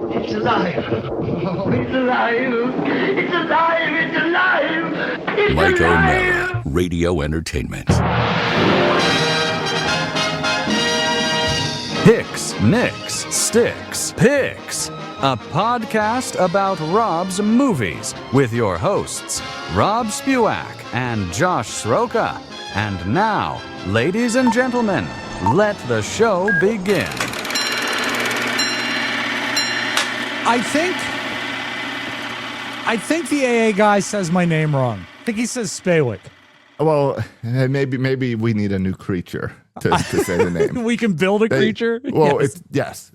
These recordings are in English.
It's alive. Oh, it's alive. It's alive. It's alive. It's Mike alive. O'Mara, Radio Entertainment. Hix Nix Stix Pix, a podcast about Rob's movies with your hosts, Rob Spewak and Josh Sroka. And now, ladies and gentlemen, let the show begin. I think the AA guy says my name wrong. I think he says Spawick. Well, maybe we need a new creature to say the name. We can build a creature? Well, yes.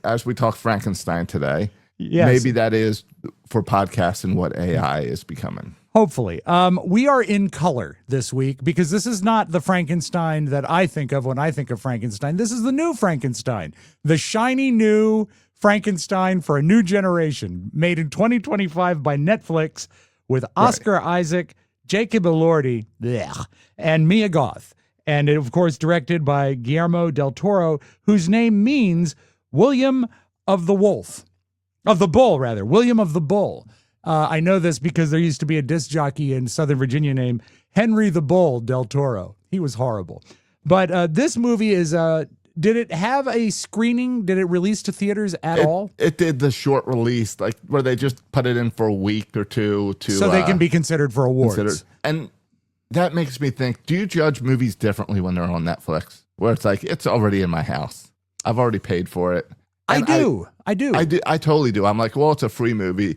As we talk Frankenstein today, yes. Maybe that is for podcasts and what AI is becoming. Hopefully. We are in color this week because this is not the Frankenstein that I think of when I think of Frankenstein. This is the new Frankenstein, the shiny new Frankenstein for a new generation, made in 2025 by Netflix with Oscar Isaac, Jacob Elordi, and Mia Goth. And it, of course, directed by Guillermo del Toro, whose name means William of the Wolf. Of the Bull, rather. William of the Bull. I know this because there used to be a disc jockey in Southern Virginia named Henry the Bull del Toro. He was horrible. But this movie is... did it have a screening? Did it release to theaters at all? It did the short release, like where they just put it in for a week or two to so they can be considered for awards. And that makes me think: do you judge movies differently when they're on Netflix, where it's like it's already in my house, I've already paid for it? And I do. I totally do. I'm like, well, it's a free movie.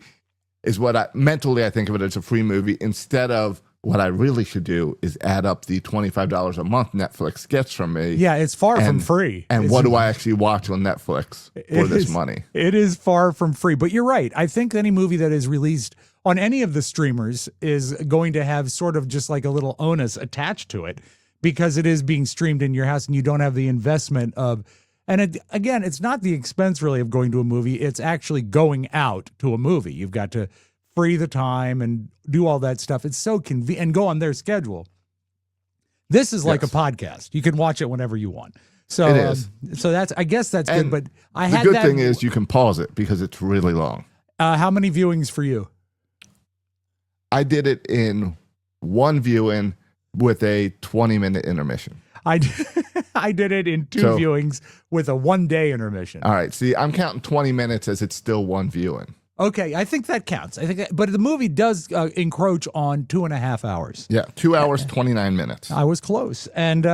Is what I mentally think of it as a free movie instead of. What I really should do is add up the $25 a month Netflix gets from me. Yeah, it's far from free. And what do I actually watch on Netflix for this money? It is far from free. But you're right. I think any movie that is released on any of the streamers is going to have sort of just like a little onus attached to it because it is being streamed in your house and you don't have the investment of... And again, it's not the expense really of going to a movie. It's actually going out to a movie. You've got to free the time and do all that stuff. It's so convenient and go on their schedule. This is like a podcast. You can watch it whenever you want. So it is. So I guess that's and good. But the good thing is you can pause it because it's really long. How many viewings for you? I did it in one viewing with a 20-minute intermission. I did it in two viewings with a 1-day intermission. All right. See, I'm counting 20 minutes as it's still one viewing. Okay, I think that counts. But the movie does encroach on 2.5 hours. Yeah, 2 hours, 29 minutes. I was close. And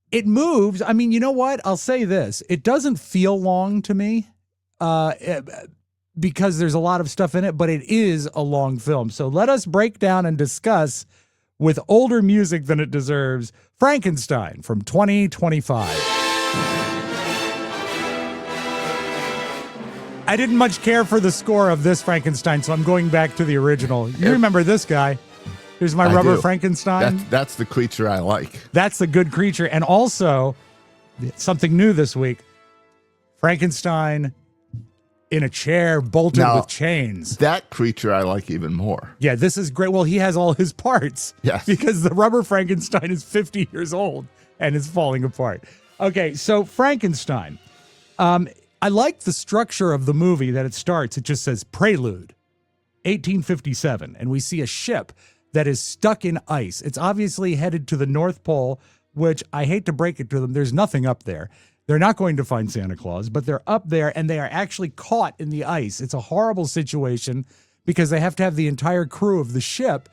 it moves. I mean, you know what? I'll say this. It doesn't feel long to me because there's a lot of stuff in it, but it is a long film. So let us break down and discuss, with older music than it deserves, Frankenstein from 2025. I didn't much care for the score of this Frankenstein, so I'm going back to the original. You remember this guy. Here's my rubber Frankenstein. That's the creature I like. That's the good creature. And also, something new this week, Frankenstein in a chair bolted with chains. That creature I like even more. Yeah, this is great. Well, he has all his parts. Yes. Because the rubber Frankenstein is 50 years old and is falling apart. Okay, so Frankenstein. I like the structure of the movie that it starts. It just says Prelude, 1857. And we see a ship that is stuck in ice. It's obviously headed to the North Pole, which I hate to break it to them. There's nothing up there. They're not going to find Santa Claus, but they're up there and they are actually caught in the ice. It's a horrible situation because they have to have the entire crew of the ship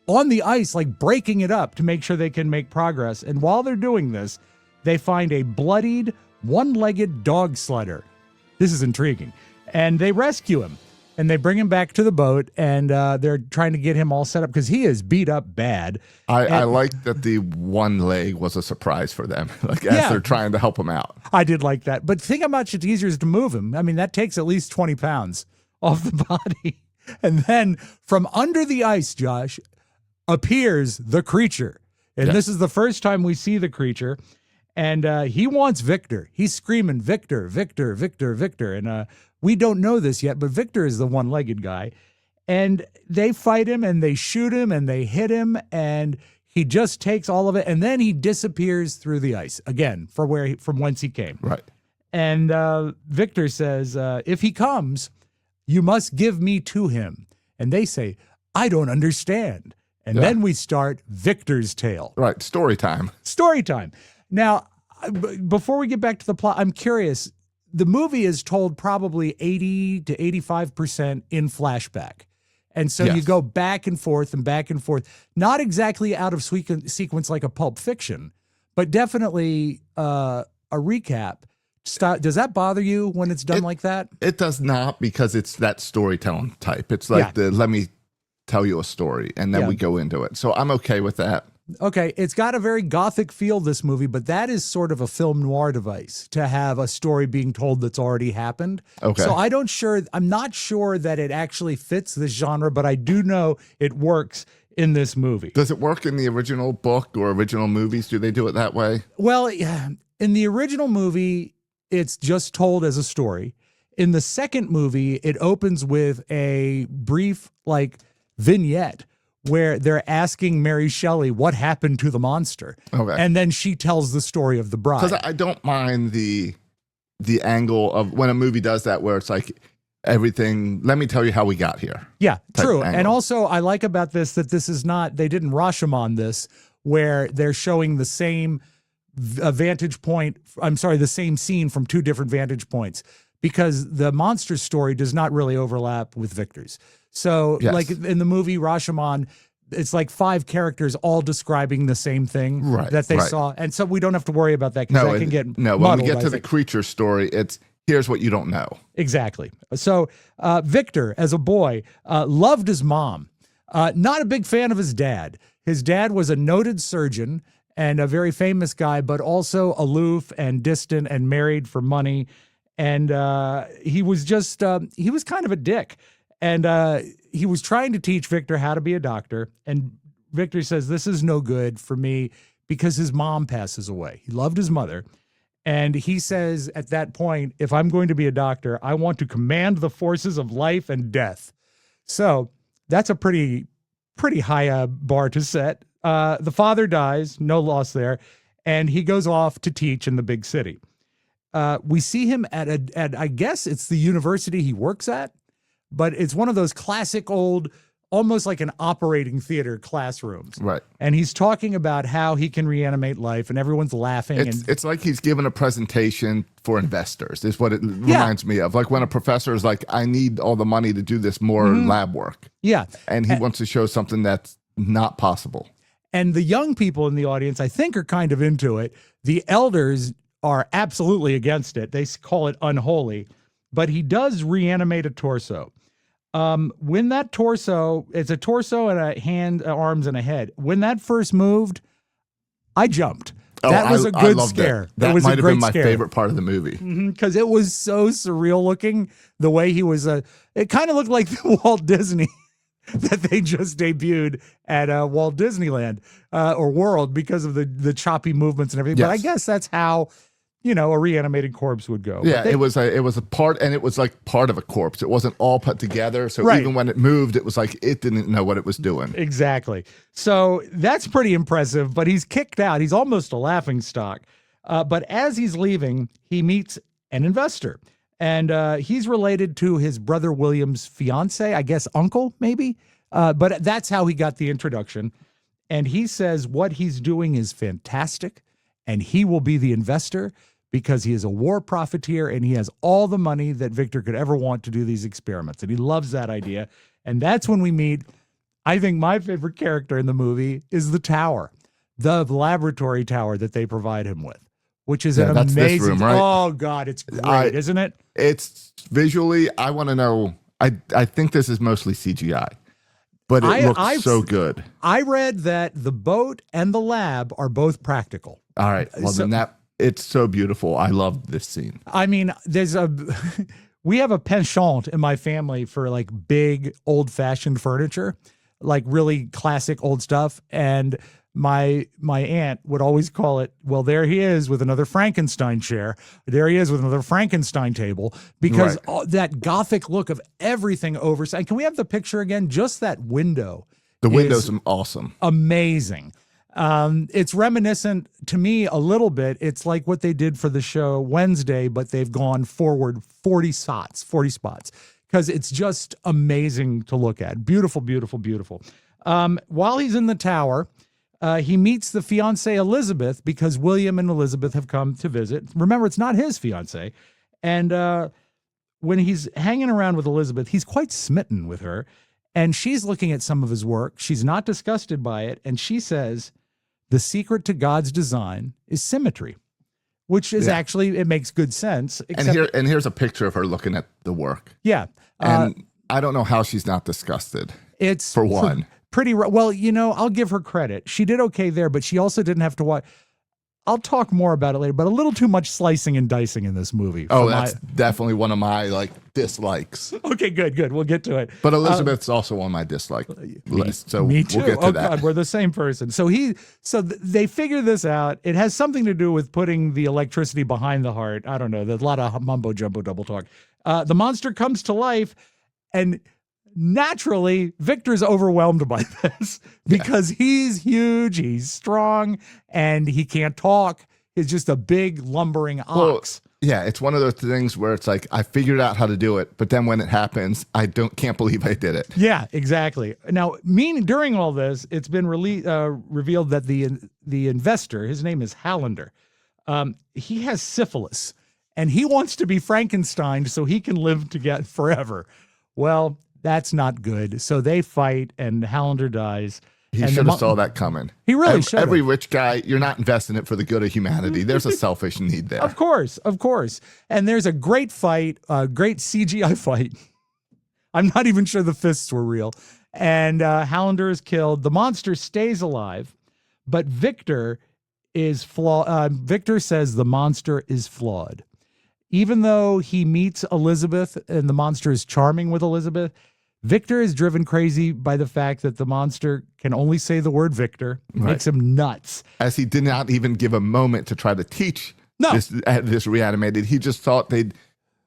on the ice, like breaking it up to make sure they can make progress. And while they're doing this, they find a bloodied, one-legged dog sledder. This is intriguing. And they rescue him. And they bring him back to the boat, and they're trying to get him all set up because he is beat up bad. I like that the one leg was a surprise for them, like as they're trying to help him out. I did like that. But think how much it's easier to move him. I mean, that takes at least 20 pounds off the body. And then from under the ice, Josh, appears the creature. And this is the first time we see the creature. And he wants Victor. He's screaming, Victor, Victor, Victor, Victor. And we don't know this yet, but Victor is the one-legged guy. And they fight him, and they shoot him, and they hit him, and he just takes all of it. And then he disappears through the ice again from whence he came. Right. And Victor says, if he comes, you must give me to him. And they say, I don't understand. And then we start Victor's tale. Right. Story time. Story time. Now, before we get back to the plot, I'm curious. The movie is told probably 80 to 85% in flashback. And so you go back and forth and back and forth. Not exactly out of sequence like a Pulp Fiction, but definitely a recap. Does that bother you when it's done like that? It does not, because it's that storytelling type. It's like let me tell you a story and then we go into it. So I'm okay with that. Okay, it's got a very gothic feel, this movie, but that is sort of a film noir device to have a story being told that's already happened. Okay. So I'm not sure that it actually fits this genre, but I do know it works in this movie. Does it work in the original book or original movies? Do they do it that way? Well, in the original movie, it's just told as a story. In the second movie, it opens with a brief, vignette where they're asking Mary Shelley what happened to the monster. Okay. And then she tells the story of the bride. Because I don't mind the angle of when a movie does that, where it's like everything, let me tell you how we got here. Yeah, true. Angle. And also I like about this that this is not, they didn't Rashomon this, where they're showing the same vantage point, the same scene from two different vantage points, because the monster story does not really overlap with Victor's. So like in the movie Rashomon, it's like 5 characters all describing the same thing that they saw. And so we don't have to worry about that, because that can get muddled, when we get to the creature story, it's here's what you don't know. Exactly. So Victor, as a boy, loved his mom. Not a big fan of his dad. His dad was a noted surgeon and a very famous guy, but also aloof and distant and married for money. And he was he was kind of a dick. And he was trying to teach Victor how to be a doctor. And Victor says, this is no good for me, because his mom passes away. He loved his mother. And he says at that point, if I'm going to be a doctor, I want to command the forces of life and death. So that's a pretty high bar to set. The father dies, no loss there. And he goes off to teach in the big city. We see him at I guess it's the university he works at. But it's one of those classic old, almost like an operating theater classrooms. Right. And he's talking about how he can reanimate life, and everyone's laughing. It's like he's giving a presentation for investors, is what it reminds me of. Like when a professor is like, I need all the money to do this more lab work. Yeah. And he wants to show something that's not possible. And the young people in the audience, I think, are kind of into it. The elders are absolutely against it. They call it unholy. But he does reanimate a torso. When that torso, it's a torso and a hand, arms and a head. When that first moved, I jumped. That was a good scare. That might have been my favorite part of the movie. Because it was so surreal looking, the way he was. It kind of looked like the Walt Disney that they just debuted at Walt Disneyland or World, because of the choppy movements and everything. Yes. But I guess that's how, a reanimated corpse would go. Yeah, it was a part, and it was like part of a corpse. It wasn't all put together. So even when it moved, it was like it didn't know what it was doing. Exactly. So that's pretty impressive, but he's kicked out. He's almost a laughingstock. But as he's leaving, he meets an investor, and he's related to his brother William's fiance, I guess uncle, maybe. But that's how he got the introduction. And he says what he's doing is fantastic, and he will be the investor, because he is a war profiteer and he has all the money that Victor could ever want to do these experiments. And he loves that idea. And that's when we meet, I think my favorite character in the movie is the tower, the laboratory tower that they provide him with, which is an amazing, this room, right? Oh God, it's great, isn't it? It's visually, I want to know, I think this is mostly CGI, but it looks so good. I read that the boat and the lab are both practical. All right. Well, then it's so beautiful. I love this scene. I mean, we have a penchant in my family for like big old fashioned furniture, like really classic old stuff. And my aunt would always call it, well, there he is with another Frankenstein chair. There he is with another Frankenstein table, because that Gothic look of everything oversized. Can we have the picture again? Just that window. The window's awesome. Amazing. It's reminiscent to me a little bit. It's like what they did for the show Wednesday, but they've gone forward 40 spots, because it's just amazing to look at. Beautiful, beautiful, beautiful. While he's in the tower, he meets the fiancée Elizabeth, because William and Elizabeth have come to visit. Remember, it's not his fiancée. And when he's hanging around with Elizabeth, he's quite smitten with her. And she's looking at some of his work. She's not disgusted by it. And she says, the secret to God's design is symmetry, which is actually, it makes good sense. And here's a picture of her looking at the work. Yeah. And I don't know how she's not disgusted. It's for one. Well, I'll give her credit. She did okay there, but she also didn't have to watch. I'll talk more about it later, but a little too much slicing and dicing in this movie. Oh, that's definitely one of my dislikes. Okay, good. We'll get to it. But Elizabeth's also on my dislike list. So me too. We'll get to that. God, we're the same person. So they figure this out. It has something to do with putting the electricity behind the heart. I don't know. There's a lot of mumbo jumbo double talk. The monster comes to life, and naturally, Victor's overwhelmed by this because he's huge, he's strong, and he can't talk. He's just a big lumbering ox. Yeah, it's one of those things where it's like, I figured out how to do it, but then when it happens, I can't believe I did it. Yeah, exactly. Now, during all this, it's been revealed that the investor, his name is Hallander, he has syphilis, and he wants to be Frankenstein so he can live together forever. Well, that's not good. So they fight, and Hallander dies. He should have saw that coming. He really should. Every rich guy, you're not investing it for the good of humanity. There's a selfish need there. Of course. And there's a great fight, a great CGI fight. I'm not even sure the fists were real. And Hallander is killed. The monster stays alive, but Victor is flawed. Victor says the monster is flawed. Even though he meets Elizabeth and the monster is charming with Elizabeth, Victor is driven crazy by the fact that the monster can only say the word Victor. Makes him nuts. As he did not even give a moment to try to teach this reanimated. He just thought they'd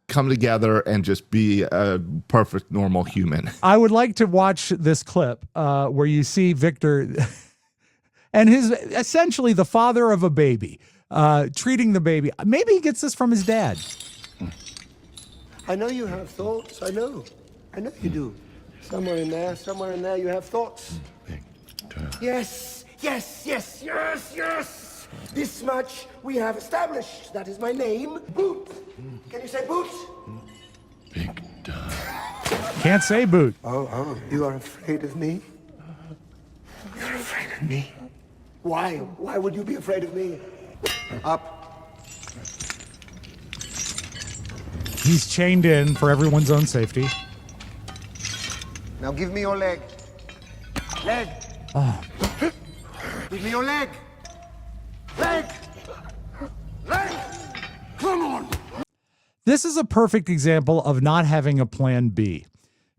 come together and just be a perfect, normal human. I would like to watch this clip where you see Victor and his essentially the father of a baby treating the baby. Maybe he gets this from his dad. I know you have thoughts. I know you do. Somewhere in there, you have thoughts. Yes. This much we have established. That is my name, Boot. Can you say Boot? Can't say Boot. Oh, you are afraid of me? You're afraid of me? Why? Why would you be afraid of me? Up. He's chained in for everyone's own safety. Now give me your leg. Leg. Oh. Give me your leg. Leg. Come on. This is a perfect example of not having a plan B,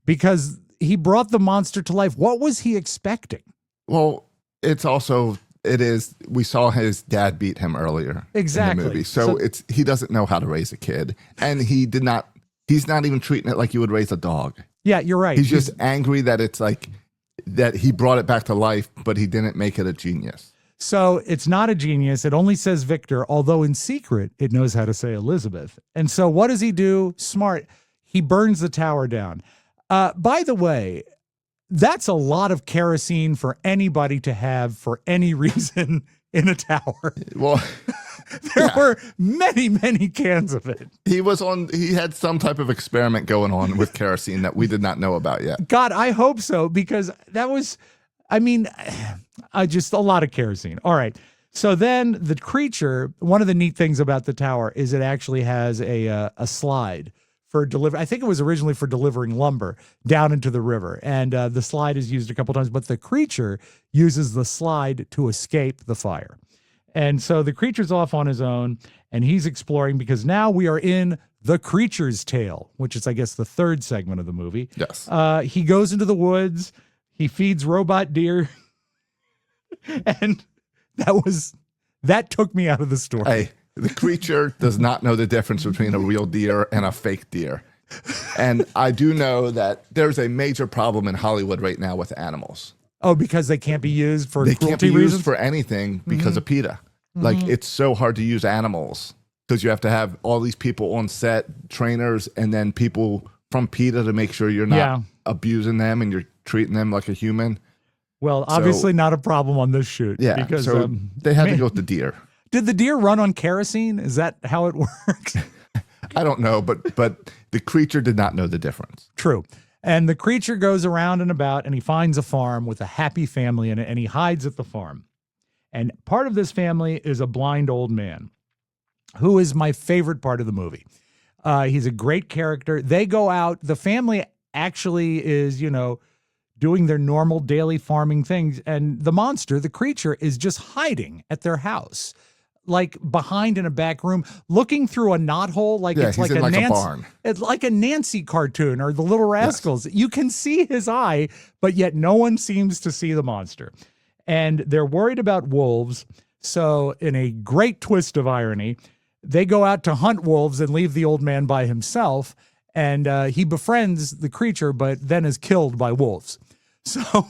because he brought the monster to life. What was he expecting? Well, we saw his dad beat him earlier in the movie. So he doesn't know how to raise a kid. And he's not even treating it like you would raise a dog. Yeah, you're right. He's just angry that it's like that he brought it back to life, but he didn't make it a genius. So it's not a genius. It only says Victor, although in secret, it knows how to say Elizabeth. And so what does he do? Smart. He burns the tower down. By the way, that's a lot of kerosene for anybody to have for any reason in a tower. Well, there were many, many cans of it. He had some type of experiment going on with kerosene that we did not know about yet. God, I hope so, because that was, just a lot of kerosene. All right. So then the creature, one of the neat things about the tower is it actually has a slide for I think it was originally for delivering lumber down into the river. And the slide is used a couple times, but the creature uses the slide to escape the fire. And so the creature's off on his own, and he's exploring, because now we are in The Creature's Tale, which is, I guess, the third segment of the movie. Yes. He goes into the woods. He feeds robot deer. And that took me out of the story. Hey, the creature does not know the difference between a real deer and a fake deer. And I do know that there's a major problem in Hollywood right now with animals. Oh, because they can't be used for They can't cruelty be reasons? used for anything because of PETA. Like, it's so hard to use animals because you have to have all these people on set, trainers, and then people from PETA to make sure you're not abusing them and you're treating them like a human. Well, obviously not a problem on this shoot. Yeah, because so they had to go with the deer. Did the deer run on kerosene? Is that how it works? I don't know, but the creature did not know the difference. True. And the creature goes around and about, and he finds a farm with a happy family in it, and he hides at the farm. And part of this family is a blind old man, who is my favorite part of the movie. He's a great character. They go out. The family actually is, doing their normal daily farming things. And the monster, the creature, is just hiding at their house, like behind in a back room, looking through a knothole, like it's like a barn. It's like a Nancy cartoon or the Little Rascals. Yes. You can see his eye, but yet no one seems to see the monster. And they're worried about wolves. So in a great twist of irony, they go out to hunt wolves and leave the old man by himself. And he befriends the creature, but then is killed by wolves. So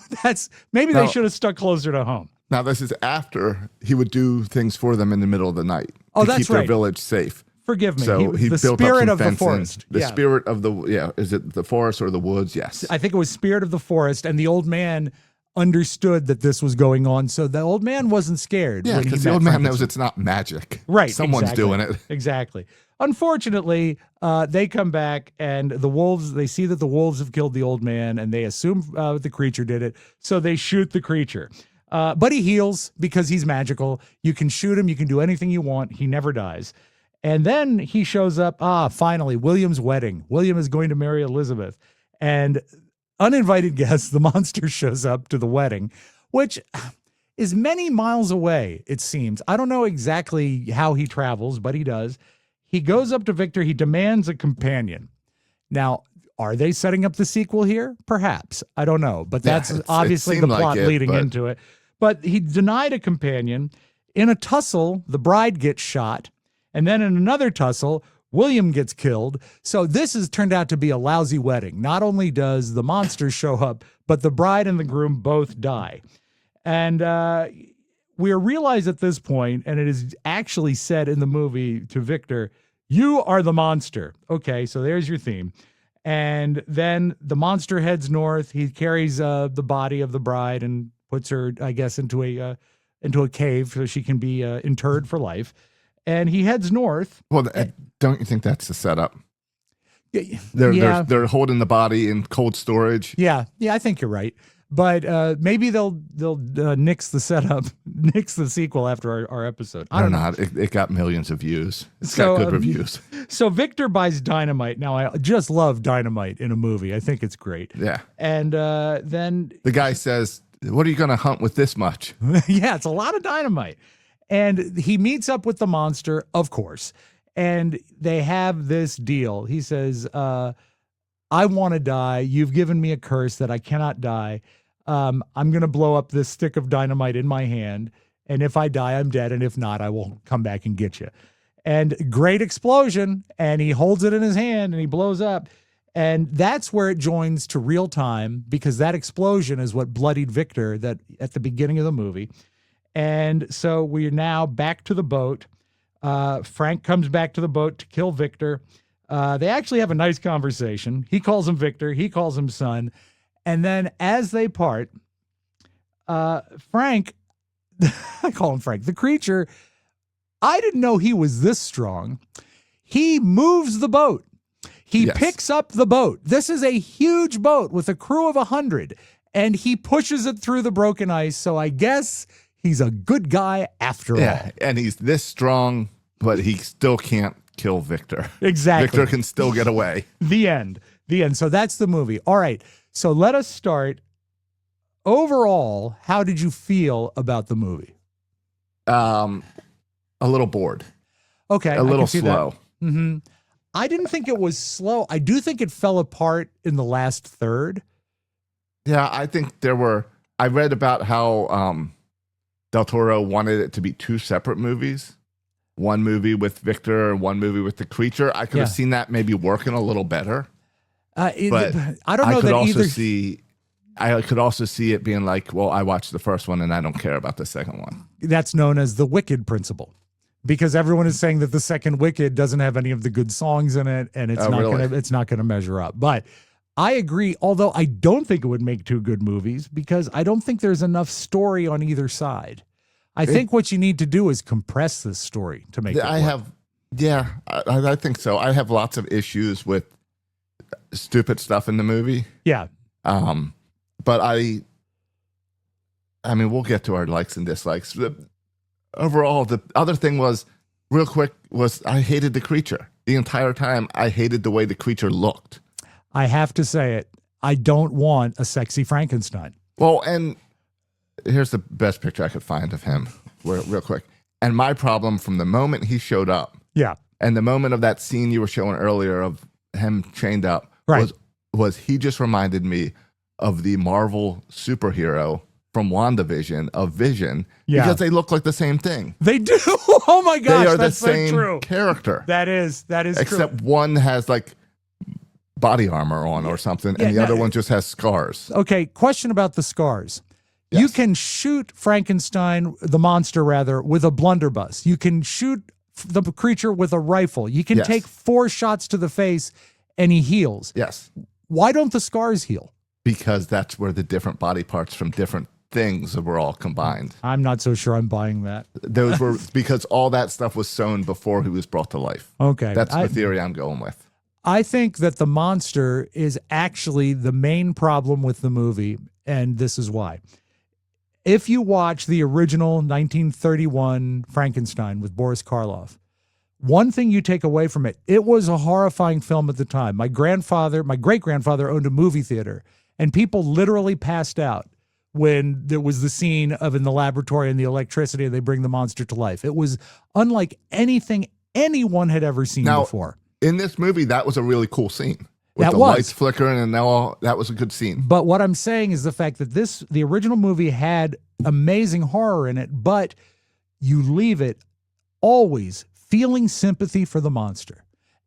maybe they should have stuck closer to home. Now, this is after he would do things for them in the middle of the night to keep their village safe. Forgive me. So he the built spirit up some of the forest. The spirit of is it the forest or the woods? Yes. I think it was spirit of the forest, and the old man understood that this was going on, so the old man wasn't scared. Yeah, because the old man knows it's not magic. Right. Someone's doing it. Exactly. Unfortunately, they come back, and the wolves, they see that the wolves have killed the old man, and they assume the creature did it, so they shoot the creature. But he heals because he's magical. You can shoot him. You can do anything you want. He never dies. And then he shows up. Finally, William's wedding. William is going to marry Elizabeth. And uninvited guest, the monster shows up to the wedding, which is many miles away, it seems. I don't know exactly how he travels, but he does. He goes up to Victor. He demands a companion. Now, are they setting up the sequel here? Perhaps. I don't know. But that's obviously the plot leading into it. But he denied a companion. In a tussle, the bride gets shot. And then in another tussle, William gets killed. So this has turned out to be a lousy wedding. Not only does the monster show up, but the bride and the groom both die. And we realize at this point, and it is actually said in the movie to Victor, "You are the monster." Okay, so there's your theme. And then the monster heads north. He carries the body of the bride and puts her, I guess, into a cave so she can be interred for life. And he heads north. Well, don't you think that's the setup? They're holding the body in cold storage. Yeah, I think you're right. But maybe they'll nix the setup, nix the sequel after our episode. I don't know. It got millions of views. It's got good reviews. So Victor buys dynamite. Now, I just love dynamite in a movie. I think it's great. Yeah. And then the guy says, "What are you going to hunt with this much?" Yeah, it's a lot of dynamite. And he meets up with the monster, of course, and they have this deal. He says, "I want to die. You've given me a curse that I cannot die. I'm going to blow up this stick of dynamite in my hand, and if I die, I'm dead, and if not, I will come back and get you." And great explosion, and he holds it in his hand, and he blows up. And that's where it joins to real time, because that explosion is what bloodied Victor that at the beginning of the movie. And so we're now back to the boat. Frank comes back to the boat to kill Victor. They actually have a nice conversation. He calls him Victor. He calls him son. And then as they part, Frank, I call him Frank, the creature, I didn't know he was this strong. He moves the boat. He picks up the boat. This is a huge boat with a crew of 100, and he pushes it through the broken ice. So I guess he's a good guy after all. And he's this strong, but he still can't kill Victor. Exactly. Victor can still get away. The end. So that's the movie. All right. So let us start. Overall, how did you feel about the movie? A little bored. Okay. A little slow. Mm-hmm. I didn't think it was slow. I do think it fell apart in the last third. Yeah, I think I read about how Del Toro wanted it to be two separate movies. One movie with Victor and one movie with the creature. I could have seen that maybe working a little better. But I don't know I could that also either. see I could also see it being like, well, I watched the first one and I don't care about the second one. That's known as the Wicked principle, because everyone is saying that the second Wicked doesn't have any of the good songs in it, and it's not gonna measure up. But I agree, although I don't think it would make two good movies because I don't think there's enough story on either side. I think what you need to do is compress this story to make it work. I think so. I have lots of issues with stupid stuff in the movie. Yeah. But I mean, we'll get to our likes and dislikes. Overall, the other thing was, real quick, was I hated the creature. The entire time, I hated the way the creature looked. I have to say it. I don't want a sexy Frankenstein. Well, and here's the best picture I could find of him, real quick. And my problem from the moment he showed up, and the moment of that scene you were showing earlier of him chained up, was he just reminded me of the Marvel superhero from WandaVision, of Vision, because they look like the same thing. They do. Oh my gosh, they are that's the same so true. character. That is except true. one has like body armor on or something, and the other one just has scars. Okay, question about the scars. Yes. You can shoot Frankenstein, the monster rather, with a blunderbuss. You can shoot the creature with a rifle. You can take 4 shots to the face and he heals. Yes. Why don't the scars heal? Because that's where the different body parts from different things were all combined. I'm not so sure I'm buying that. Those were because all that stuff was sewn before he was brought to life. Okay. That's the theory I'm going with. I think that the monster is actually the main problem with the movie, and this is why. If you watch the original 1931 Frankenstein with Boris Karloff, one thing you take away from it, it was a horrifying film at the time. My great-grandfather owned a movie theater, and people literally passed out when there was the scene of in the laboratory and the electricity, and they bring the monster to life. It was unlike anything anyone had ever seen before. In this movie, that was a really cool scene. With the lights flickering and that was a good scene. But what I'm saying is the fact that the original movie had amazing horror in it, but you leave it always feeling sympathy for the monster.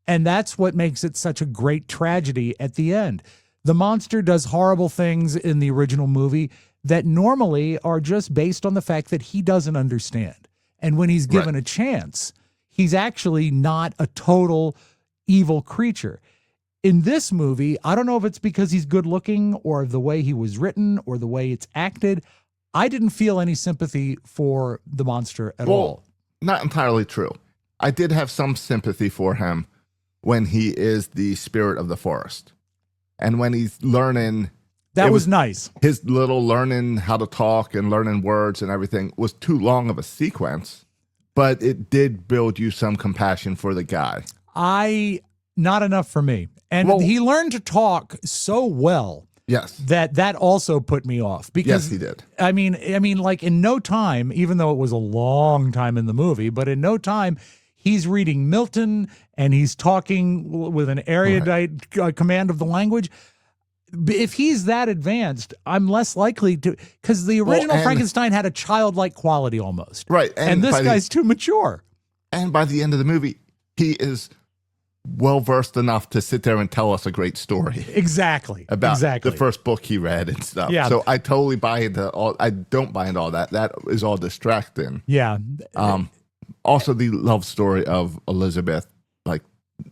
And that's what makes it such a great tragedy at the end. The monster does horrible things in the original movie that normally are just based on the fact that he doesn't understand. And when he's given a chance, he's actually not a total evil creature. In this movie, I don't know if it's because he's good looking or the way he was written or the way it's acted. I didn't feel any sympathy for the monster at all. Not entirely true. I did have some sympathy for him when he is the spirit of the forest. And when he's learning... That was nice. His little learning how to talk and learning words and everything was too long of a sequence, but it did build you some compassion for the guy. Not enough for me. And he learned to talk so well. Yes. That also put me off because he did. I mean, like in no time, even though it was a long time in the movie, but in no time, he's reading Milton and he's talking with an erudite command of the language. If he's that advanced, I'm less likely to, because the original Frankenstein had a childlike quality almost. Right. And this guy's too mature. And by the end of the movie, he is well-versed enough to sit there and tell us a great story. Exactly. About the first book he read and stuff. Yeah. So I totally buy into all, I don't buy into all that. That is all distracting. Yeah. Also the love story of Elizabeth, like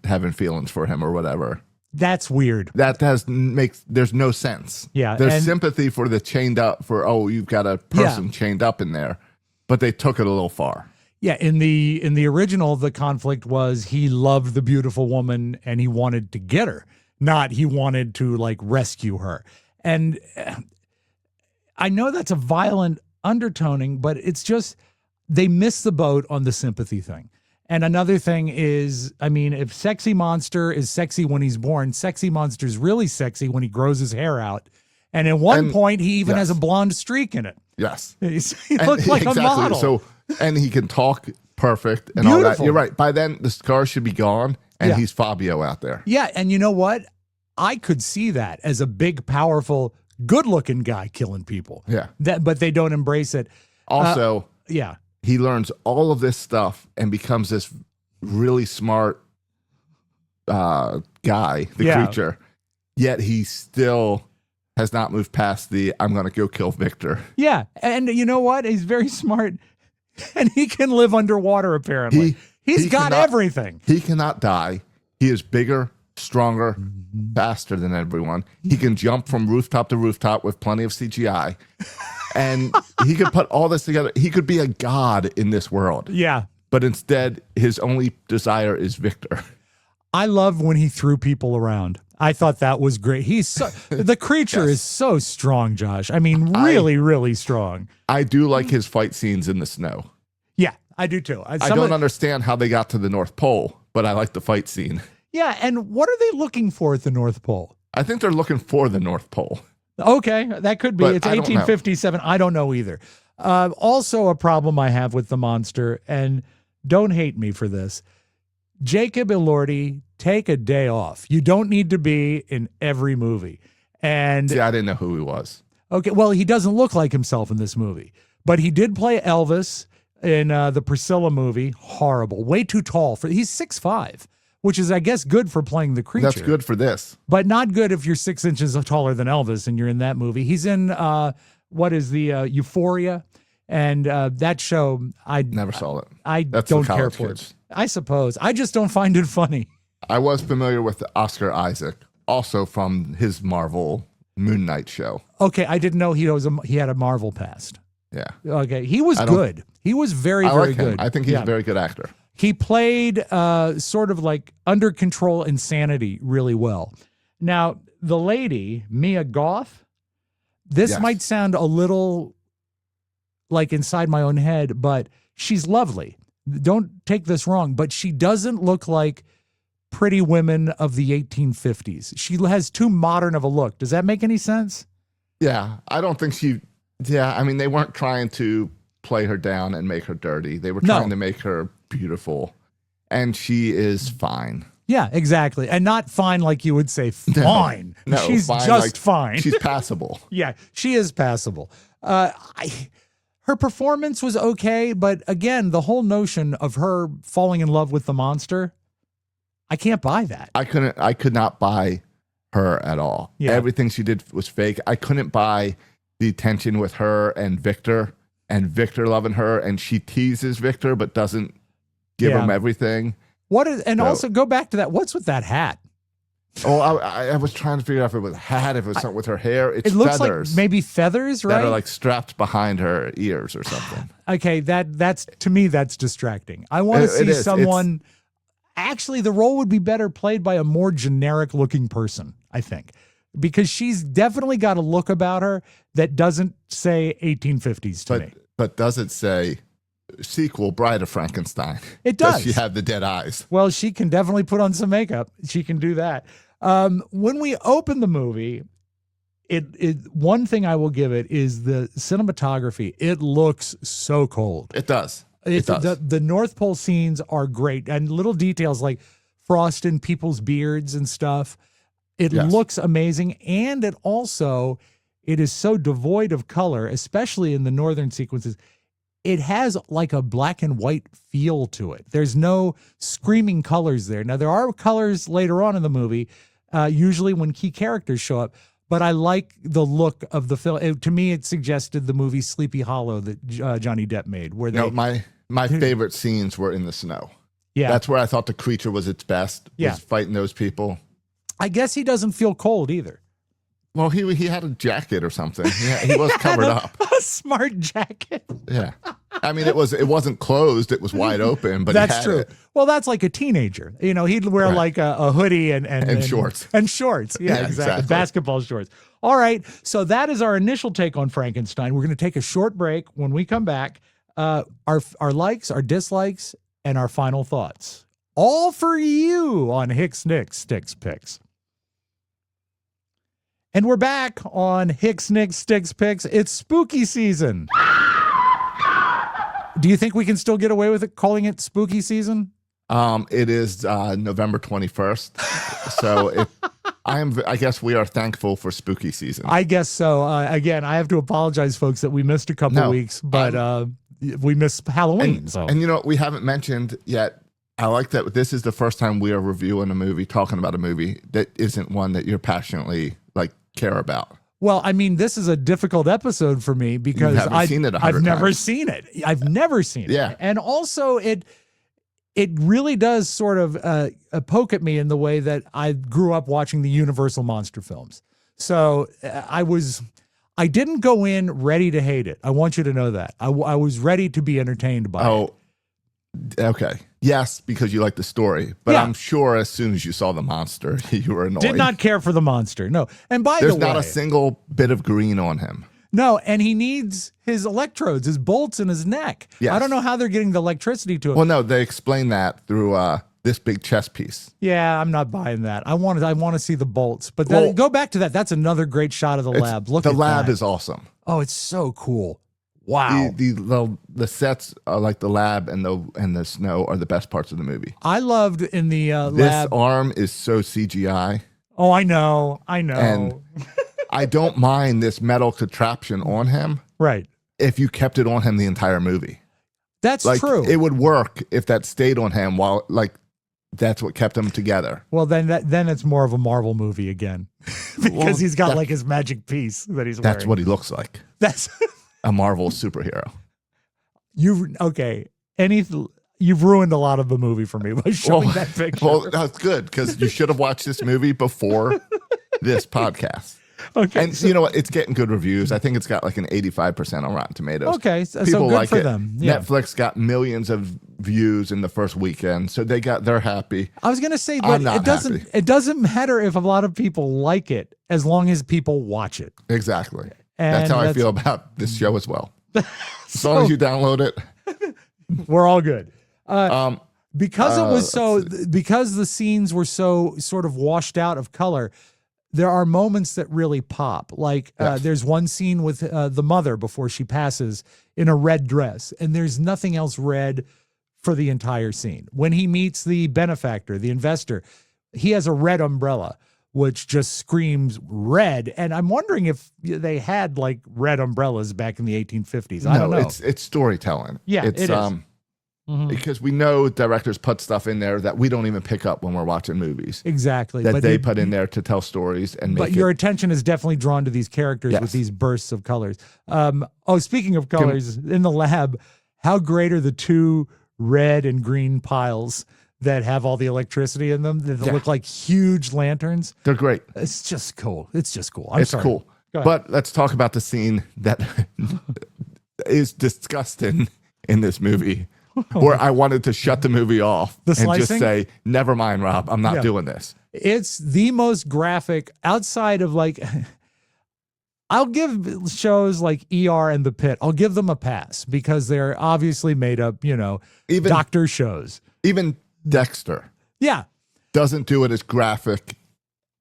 having feelings for him or whatever. That's weird. That there's no sense. Yeah. There's sympathy for the chained up, you've got a person chained up in there, but they took it a little far. Yeah, in the original, the conflict was he loved the beautiful woman and he wanted to get her, not he wanted to like rescue her. And I know that's a violent undertoning, but it's just they missed the boat on the sympathy thing. And another thing is, I mean, if sexy monster is sexy when he's born, sexy monster's really sexy when he grows his hair out. And at one point, he even has a blonde streak in it. Yes. He looks like a model. So, and he can talk perfect and all that. You're right. By then, the scars should be gone, and he's Fabio out there. Yeah, and you know what? I could see that as a big, powerful, good-looking guy killing people. Yeah. But they don't embrace it. Also, he learns all of this stuff and becomes this really smart guy, the creature, yet he still has not moved past the I'm going to go kill Victor. Yeah. And you know what? He's very smart and he can live underwater, apparently. He's got everything. He cannot die. He is bigger, stronger, faster than everyone. He can jump from rooftop to rooftop with plenty of CGI. And he could put all this together. He could be a god in this world. Yeah. But instead, his only desire is Victor. I love when he threw people around. I thought that was great. The creature is so strong, Josh. I mean, really, really strong. I do like his fight scenes in the snow. Yeah, I do too. I don't understand how they got to the North Pole, but I like the fight scene. Yeah, and what are they looking for at the North Pole? I think they're looking for the North Pole. Okay, that could be. But it's 1857. I don't know either. Also, a problem I have with the monster, and don't hate me for this. Jacob Elordi, take a day off. You don't need to be in every movie. And yeah, I didn't know who he was. Okay, well, he doesn't look like himself in this movie, but he did play Elvis in the Priscilla movie. Horrible, way too tall for. He's 6'5", which is, I guess, good for playing the creature. That's good for this, but not good if you're 6 inches taller than Elvis and you're in that movie. He's in what is the Euphoria, and that show. I never saw it. I don't care for it. I suppose I just don't find it funny. I was familiar with Oscar Isaac, also from his Marvel Moon Knight show. Okay, I didn't know he had a Marvel past. Yeah. Okay, he was good. He was very good. I think he's a very good actor. He played sort of like under control insanity really well. Now, the lady, Mia Goth, this might sound a little like inside my own head, but she's lovely. Don't take this wrong, but she doesn't look like pretty women of the 1850s. She has too modern of a look. Does that make any sense? Yeah, I don't think I mean, they weren't trying to play her down and make her dirty. They were trying to make her beautiful, and she is fine. Yeah, exactly. And not fine like you would say fine. No, she's fine, just like, fine. She's passable. Yeah, she is passable. Her performance was okay, but again, the whole notion of her falling in love with the monster, I can't buy that. I could not buy her at all. Yeah. Everything she did was fake. I couldn't buy the tension with her and Victor loving her, and she teases Victor but doesn't give him everything. Also go back to that. What's with that hat? Oh, I was trying to figure out if it was a hat, if it was something with her hair. It looks feathers. Like maybe feathers, right? That are like strapped behind her ears or something. Okay, that's to me, that's distracting. I want to see someone. Actually, the role would be better played by a more generic looking person, I think, because she's definitely got a look about her that doesn't say 1850s to me. But does it say sequel Bride of Frankenstein? It does. Does she have the dead eyes? Well, she can definitely put on some makeup. She can do that. When we open the movie, one thing I will give it is the cinematography. It looks so cold. It does. It does. The North Pole scenes are great, and little details like frost in people's beards and stuff. It looks amazing, and it is so devoid of color, especially in the northern sequences. It has like a black and white feel to it. There's no screaming colors there. Now, there are colors later on in the movie, usually when key characters show up, but I like the look of the film. To me, it suggested the movie Sleepy Hollow that Johnny Depp made. Where my favorite scenes were in the snow. Yeah. That's where I thought the creature was its best, was fighting those people. I guess he doesn't feel cold either. Well, he had a jacket or something. He was covered up. A smart jacket. Yeah. I mean, it wasn't closed. It was wide open, but that's true. Well, that's like a teenager. You know, he'd wear like a hoodie and shorts. And shorts. Yeah, exactly. Basketball shorts. All right. So that is our initial take on Frankenstein. We're going to take a short break. When we come back, our likes, our dislikes, and our final thoughts. All for you on Hix Nix Stix Pix. And we're back on Hix Nix Stix Pix. It's spooky season. Do you think we can still get away with it, calling it spooky season? It is November 21st. So I guess we are thankful for spooky season. I guess so. Again, I have to apologize, folks, that we missed a couple weeks, but we missed Halloween. And you know, we haven't mentioned yet, I like that this is the first time we are reviewing a movie, talking about a movie that isn't one that you're passionately care about. Well, I mean, this is a difficult episode for me because haven't seen it 100 I've never times. seen it. I've never seen Yeah. it. And also it really does sort of poke at me in the way that I grew up watching the Universal monster films. So I didn't go in ready to hate it. I want you to know that. I was ready to be entertained by it. Oh, okay. Yes, because you like the story. But Yeah. I'm sure as soon as you saw the monster, you were annoyed. Did not care for the monster. No. And by There's the way, not a single bit of green on him. no, and he needs his electrodes, his bolts in his neck. Yes. I don't know how they're getting the electricity to it. Well, no, they explain that through this big chess piece. Yeah, I'm not buying that. I want to see the bolts. But Well, go back to that. That's another great shot of the lab. Look the at lab that. is awesome. Oh, it's so cool. Wow. The sets are like the lab and the snow are the best parts of the movie. I loved in the This lab. arm is so CGI. Oh, I know. And I don't mind this metal contraption on him Right. if you kept it on him the entire movie. That's Like true. it would work if that stayed on him while that's what kept them together. Well, then it's more of a Marvel movie again because Well, he's got that- like his magic piece that he's wearing. That's what he looks like. That's A Marvel superhero. You've ruined a lot of the movie for me by showing that picture. Well, that's good because you should have watched this movie before this podcast. Okay, And you know what? It's getting good reviews. I think it's got like an 85% on Rotten Tomatoes. Okay, so People good like for it. them. Yeah. Netflix got millions of views in the first weekend, so they're happy. I was gonna say, I'm but not happy. it doesn't matter if a lot of people like it as long as people watch it. Exactly. And that's how I that's- feel about this show as well. As long as you download it. We're all good. Because it was let's because the scenes were so sort of washed out of color, there are moments that really pop. Like Yes. there's one scene with the mother before she passes in a red dress, and there's nothing else red for the entire scene. When he meets the benefactor, the investor, he has a red umbrella, which just screams red. And I'm wondering if they had like red umbrellas back in the 1850s. I don't know. It's storytelling. Yeah, it's, it is. Because we know directors put stuff in there that we don't even pick up when we're watching movies. Exactly. That But they you- put in there to tell stories and But make your it. attention is definitely drawn to these characters with Yes. these bursts of colors. Speaking of colors, in the lab, how great are the two red and green piles that have all the electricity in them that Yeah. look like huge lanterns? They're great. It's just cool. It's just cool. I'm It's sorry. cool. Go ahead. But let's talk about the scene that is disgusting in this movie. Where I wanted to shut the movie off The and just slicing? say, never mind, Rob, I'm not Yeah. doing this. It's the most graphic outside of like, I'll give shows like ER and The Pit, I'll give them a pass because they're obviously made up, Even- doctor shows. Even Dexter Yeah. doesn't do it as graphic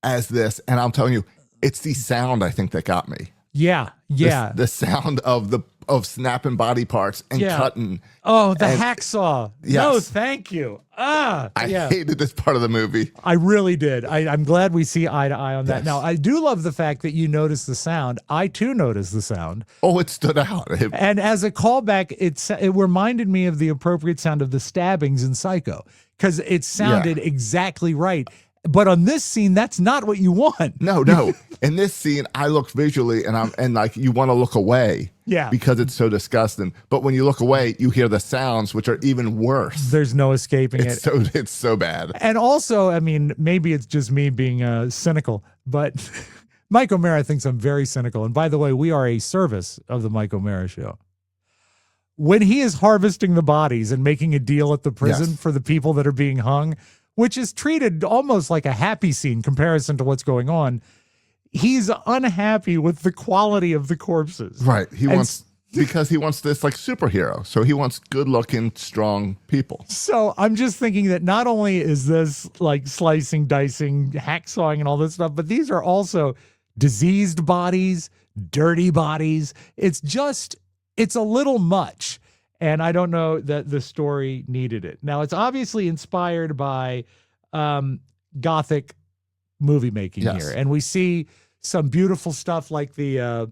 as this. And I'm telling you, it's the sound I think that got me. Yeah. Yeah. The sound of snapping body parts and Yeah. cutting. Oh, the And- hacksaw. Yes. No, thank you. I Yeah. hated this part of the movie. I really did. I'm glad we see eye to eye on that. Yes. Now, I do love the fact that you notice the sound. I too noticed the sound. Oh, it stood out. And as a callback, it reminded me of the appropriate sound of the stabbings in Psycho because it sounded exactly right. But on this scene, that's not what you want. No. In this scene, I look visually and like you want to look away. Yeah. Because it's so disgusting. But when you look away, you hear the sounds, which are even worse. There's no escaping it. It's so bad. And also, I mean, maybe it's just me being cynical, but Mike O'Mara thinks I'm very cynical. And by the way, we are a service of the Mike O'Mara Show. When he is harvesting the bodies and making a deal at the prison Yes. for the people that are being hung, which is treated almost like a happy scene comparison to what's going on, he's unhappy with the quality of the corpses. Right. He And wants because he wants this like superhero. So he wants good looking, strong people. So I'm just thinking that not only is this like slicing, dicing, hacksawing, and all this stuff, but these are also diseased bodies, dirty bodies. It's a little much. And I don't know that the story needed it. Now, it's obviously inspired by Gothic movie making Yes. here. And we see some beautiful stuff like the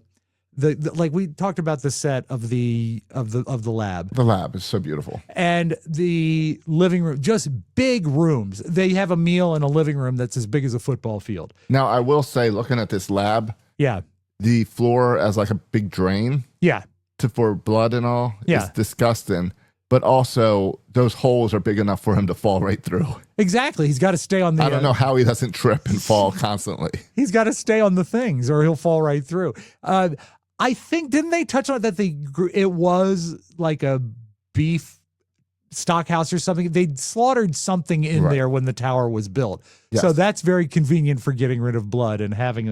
like we talked about the set of the lab. The lab is so beautiful. And the living room, just big rooms. They have a meal in a living room that's as big as a football field. Now, I will say, looking at this lab, Yeah. the floor as like a big drain Yeah. for blood and all. Yeah. It's disgusting. But also, those holes are big enough for him to fall right through. Exactly. He's got to stay on the. I don't know how he doesn't trip and fall constantly. He's got to stay on the things, or he'll fall right through. I think, didn't they touch on it that it was like a beef stockhouse or something? They slaughtered something in there when the tower was built. Yes. So that's very convenient for getting rid of blood and having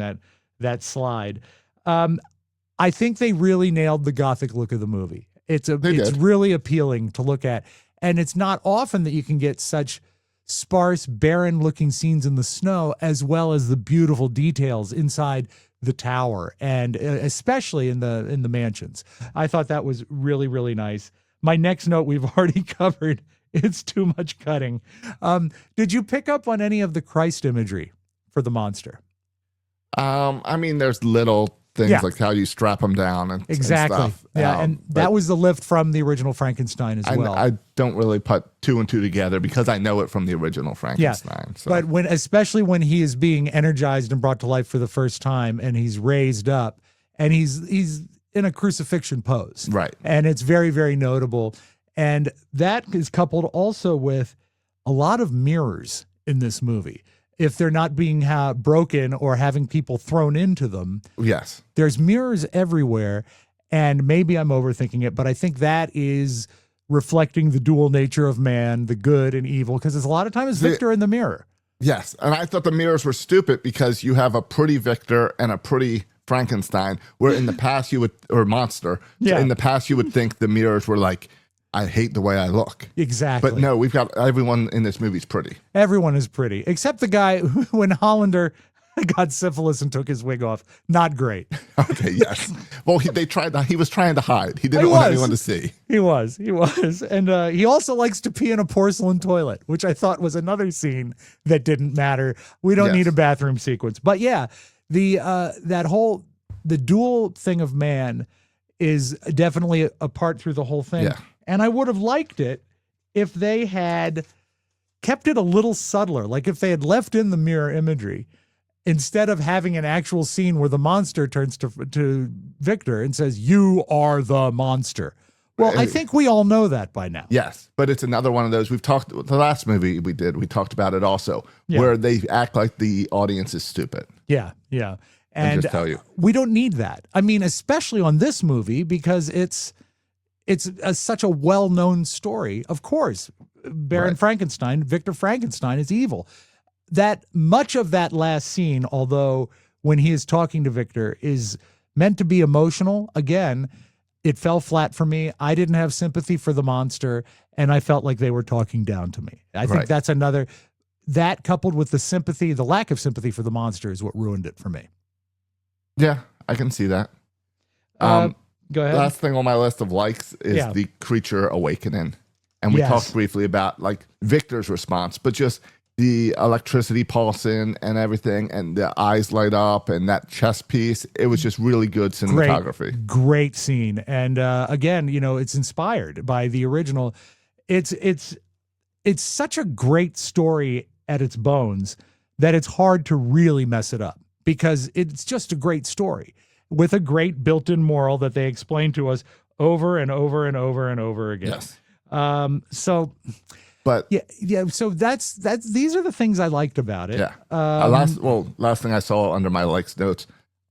that slide. I think they really nailed the Gothic look of the movie. It's really appealing to look at. And it's not often that you can get such sparse, barren looking scenes in the snow, as well as the beautiful details inside the tower, and especially in the mansions. I thought that was really, really nice. My next note we've already covered. It's too much cutting. Did you pick up on any of the Christ imagery for the monster? I mean, there's little things like how you strap them down and exactly. and stuff. Yeah, and that was the lift from the original Frankenstein as well. I don't really put two and two together because I know it from the original Frankenstein. Yeah. So. But especially when he is being energized and brought to life for the first time, and he's raised up, and he's in a crucifixion pose, right? And it's very, very notable. And that is coupled also with a lot of mirrors in this movie. If they're not being broken or having people thrown into them. Yes. There's mirrors everywhere, and maybe I'm overthinking it, but I think that is reflecting the dual nature of man, the good and evil, because there's a lot of times Victor in the mirror. Yes, and I thought the mirrors were stupid because you have a pretty Victor and a pretty Frankenstein, where in the past you would, or monster, in the past you would think the mirrors were like, I hate the way I look. Exactly. But no, we've got everyone in this movie's pretty. Everyone is pretty, except the guy when Hollander got syphilis and took his wig off. Not great. Okay, yes. Well, he was trying to hide. He didn't want anyone to see. He was. And he also likes to pee in a porcelain toilet, which I thought was another scene that didn't matter. We don't need a bathroom sequence. But yeah, the dual thing of man is definitely a part through the whole thing. Yeah. And I would have liked it if they had kept it a little subtler, like if they had left in the mirror imagery, instead of having an actual scene where the monster turns to Victor and says, "You are the monster." Well, I think we all know that by now. Yes, but it's another one of those. We've talked, the last movie we talked about it also, where they act like the audience is stupid. Yeah. And just tell you. We don't need that. I mean, especially on this movie, because it's such a well-known story. Of course, Baron Frankenstein, Victor Frankenstein is evil. That much of that last scene, although when he is talking to Victor, is meant to be emotional. Again, it fell flat for me. I didn't have sympathy for the monster, and I felt like they were talking down to me. I think that's another, that coupled with the lack of sympathy for the monster is what ruined it for me. Yeah, I can see that. Go ahead. Last thing on my list of likes is the creature awakening. And we talked briefly about like Victor's response, but just the electricity pulsing and everything, and the eyes light up, and that chest piece. It was just really good cinematography. Great scene. And again, it's inspired by the original. It's such a great story at its bones that it's hard to really mess it up, because it's just a great story with a great built-in moral that they explain to us over and over and over and over again. Yes. So these are the things I liked about it. Yeah. Last thing I saw under my likes notes,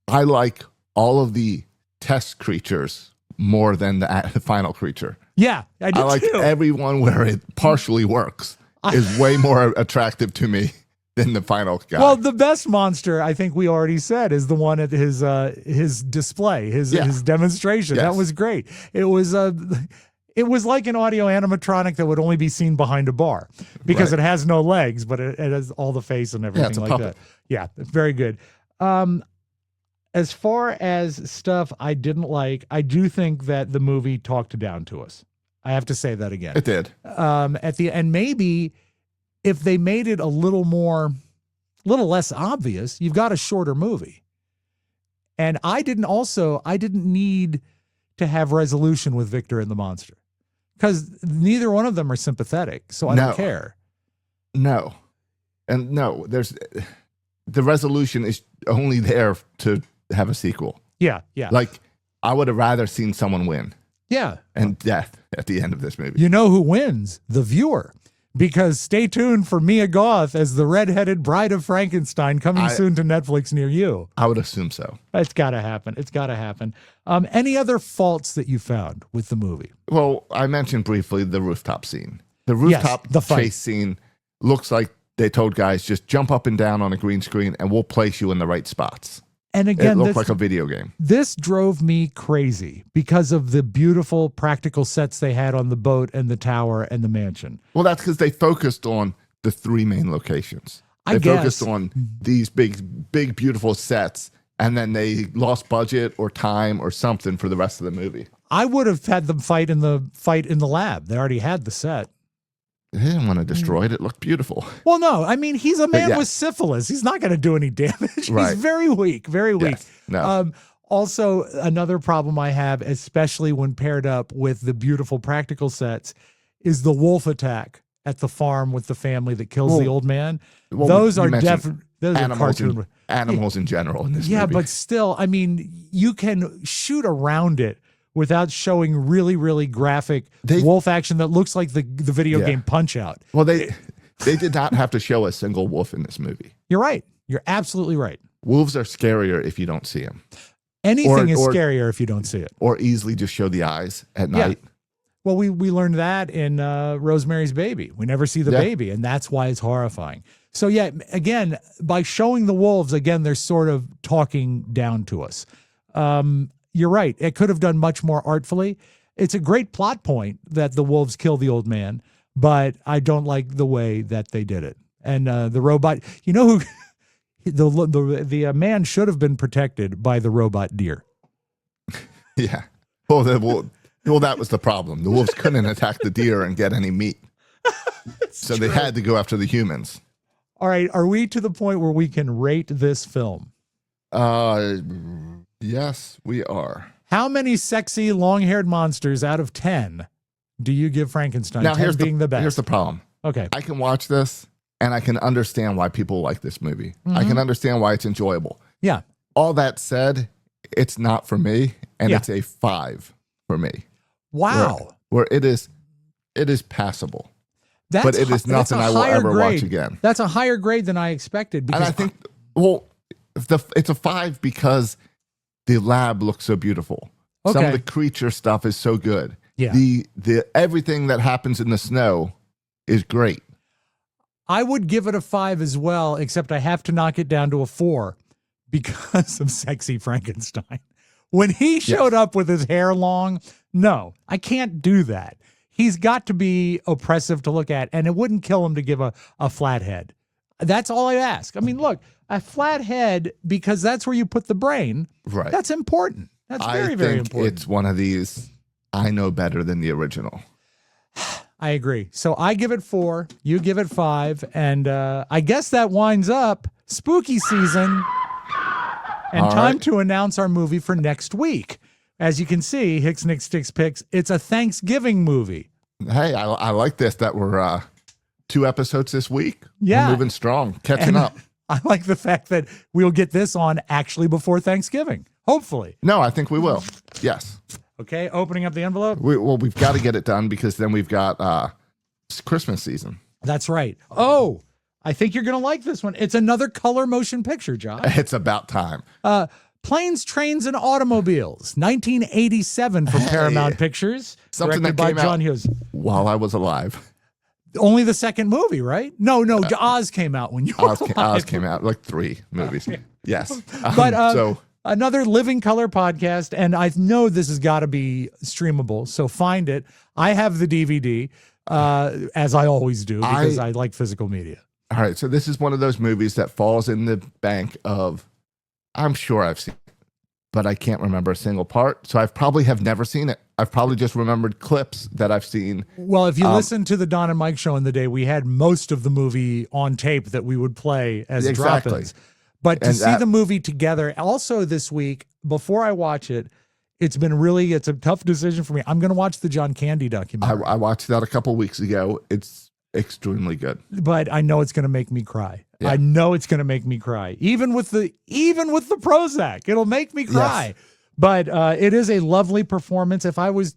I like all of the test creatures more than the final creature. Yeah, I did like too. Everyone where it partially works is way more attractive to me than the final guy. Well, the best monster, I think we already said, is the one at his display, his demonstration. Yes. That was great. It was like an audio animatronic that would only be seen behind a bar, because it has no legs, but it has all the face and everything like that. Yeah, very good. As far as stuff I didn't like, I do think that the movie talked down to us. I have to say that again. It did. At the end, maybe if they made it a little less obvious, you've got a shorter movie. And I didn't need to have resolution with Victor and the monster, because neither one of them are sympathetic. So I don't care. No. And no, the resolution is only there to have a sequel. Yeah, yeah. Like, I would have rather seen someone win Yeah. and death at the end of this movie. You know who wins? The viewer. Because stay tuned for Mia Goth as the redheaded bride of Frankenstein coming soon to Netflix near you. I would assume so. It's got to happen. It's got to happen. Any other faults that you found with the movie? Well, I mentioned briefly the rooftop scene. The rooftop the fight. chase scene looks like they told guys, just jump up and down on a green screen and we'll place you in the right spots. And again, it looked like a video game. This drove me crazy because of the beautiful practical sets they had on the boat and the tower and the mansion. Well, that's because they focused on the 3 main locations. They focused on these big, beautiful sets, and then they lost budget or time or something for the rest of the movie. I would have had them fight in the lab. They already had the set. They didn't want to destroy it. It looked beautiful. Well, no, I mean, he's a man with syphilis. He's not going to do any damage. Right. He's very weak, very weak. Yes. No. Also, another problem I have, especially when paired up with the beautiful practical sets, is the wolf attack at the farm with the family that kills the old man. Those are definitely cartoon animals in general in this movie. Yeah, but still, I mean, you can shoot around it without showing really, really graphic wolf action that looks like the video game Punch-Out. Well, they did not have to show a single wolf in this movie. You're right. You're absolutely right. Wolves are scarier if you don't see them. Anything is scarier if you don't see it. Or easily just show the eyes at night. Well, we learned that in Rosemary's Baby. We never see the baby, and that's why it's horrifying. So, yeah, again, by showing the wolves, again, they're sort of talking down to us. You're right. It could have done much more artfully. It's a great plot point that the wolves kill the old man, but I don't like the way that they did it. And the robot, you know who the man should have been protected by the robot deer. Yeah. Well, that was the problem. The wolves couldn't attack the deer and get any meat. So they had to go after the humans. All right. Are we to the point where we can rate this film? Yes, we are. How many sexy long-haired monsters out of 10 do you give Frankenstein? Now, 10 being the best. Here's the problem. Okay. I can watch this and I can understand why people like this movie. I can understand why it's enjoyable. Yeah. All that said, it's not for me, and it's a 5 for me. Wow. Where it is passable. But it is nothing I will ever watch again. That's a higher grade than I expected. And I think, it's a 5 because the lab looks so beautiful. Okay. Some of the creature stuff is so good. Yeah. The everything that happens in the snow is great. I would give it a 5 as well, except I have to knock it down to a 4 because of Sexy Frankenstein. When he showed up with his hair long, no, I can't do that. He's got to be oppressive to look at, and it wouldn't kill him to give a flat head. That's all I ask. I mean, look, a flat head, because that's where you put the brain. Right. That's important. That's very, very important. It's one of these, I know better than the original. I agree. So I give it 4, you give it 5, and I guess that winds up spooky season and time to announce our movie for next week. As you can see, Hix Nix Stix Pix, it's a Thanksgiving movie. Hey, I like this, that we're 2 episodes this week. Yeah. We're moving strong, catching up. I like the fact that we'll get this on actually before Thanksgiving, hopefully. No, I think we will. Yes. Okay, opening up the envelope. We've got to get it done because then we've got Christmas season. That's right. Oh, I think you're going to like this one. It's another color motion picture, Josh. It's about time. Planes, Trains, and Automobiles, 1987 from Paramount Pictures, Something directed that by came John out Hughes. While I was alive. Only the second movie, right? No, Oz came out when you were alive. Oz came out, like 3 movies. Yes. But another Living Color podcast, and I know this has got to be streamable, so find it. I have the DVD, as I always do, because I like physical media. All right, so this is one of those movies that falls in the bank of, I'm sure I've seen it, but I can't remember a single part, so I probably have never seen it. I've probably just remembered clips that I've seen. Well, if you listen to the Don and Mike show in the day, we had most of the movie on tape that we would play as drop-ins. But to see the movie together, also this week, before I watch it, it's a tough decision for me. I'm going to watch the John Candy documentary. I watched that a couple weeks ago. It's extremely good. But I know it's going to make me cry. Yeah. I know it's going to make me cry. Even with the Prozac, it'll make me cry. Yes. But it is a lovely performance. If I was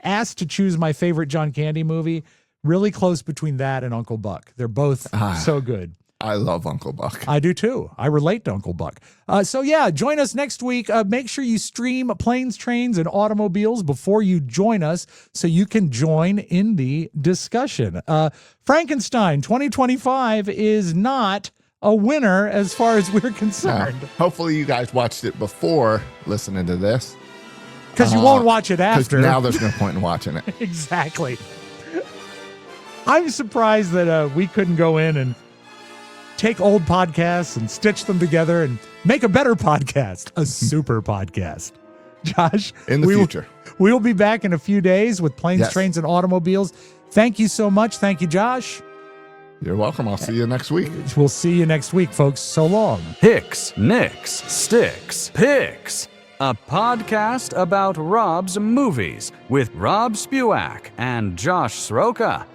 asked to choose my favorite John Candy movie, really close between that and Uncle Buck. They're both so good. I love Uncle Buck. I do too. I relate to Uncle Buck. So yeah, join us next week. Make sure you stream Planes, Trains, and Automobiles before you join us so you can join in the discussion. Frankenstein 2025 is not a winner as far as we're concerned. Hopefully you guys watched it before listening to this. Because you won't watch it after. Now there's no point in watching it. Exactly. I'm surprised that we couldn't go in and take old podcasts and stitch them together and make a better podcast, a super podcast. Josh, In the future. We'll be back in a few days with Planes, Yes. Trains, and Automobiles. Thank you so much. Thank you, Josh. You're welcome. I'll see you next week. We'll see you next week, folks. So long. Hix Nix Stix Pix, a podcast about Rob's movies with Rob Spewak and Josh Sroka.